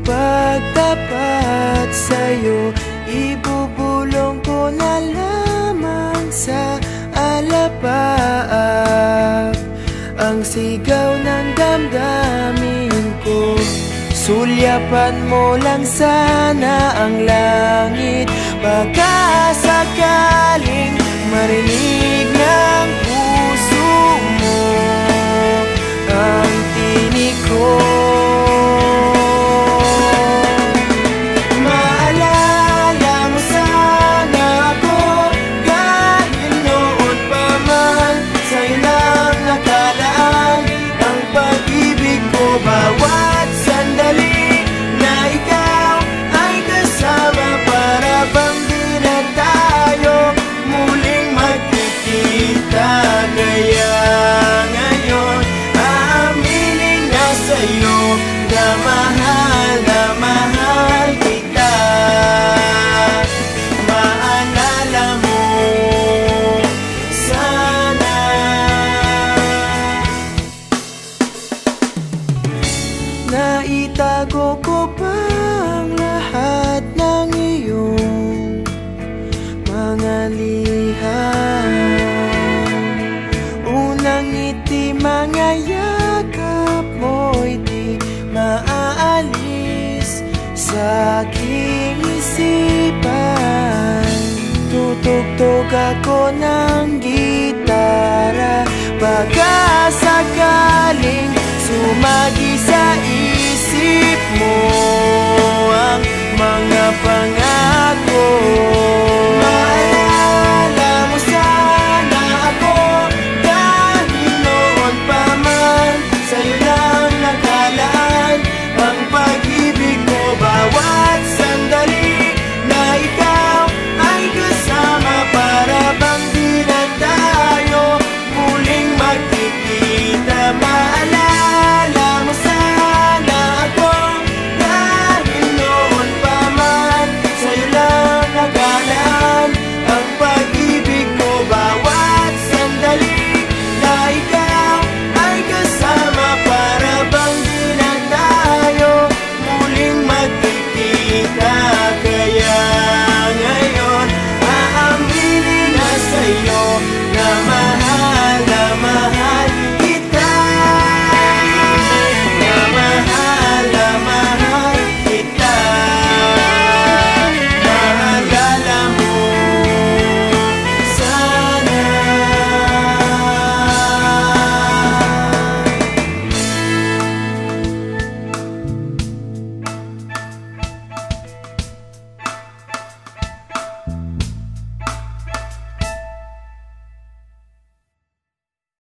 pagtapat sa'yo, ibubulong ko na lamang sa alapaap ang sigaw ng damdamin ko. Sulyapan mo lang sana ang langit, baka sakaling marinig ng puso mo ang tinig ko. Maalala mo sana ako kahit noon pa man, sa'yo lang nakalaan ang pag-ibig ko. Bawat sandali na ikaw ay kasama, para bang di na tayo muling magkikita. Kaya ngayon aaminin na sa'yo na mahal kita. Maalala mo sana. Naitago ko pa ang lahat ng iyong mga liham. Unang ngiti, mga yakap mo'y di maaalis sa aking isipan. Tutugtog ako ng gitara, baka sakaling sumagi sa isip mo ang mga pangarap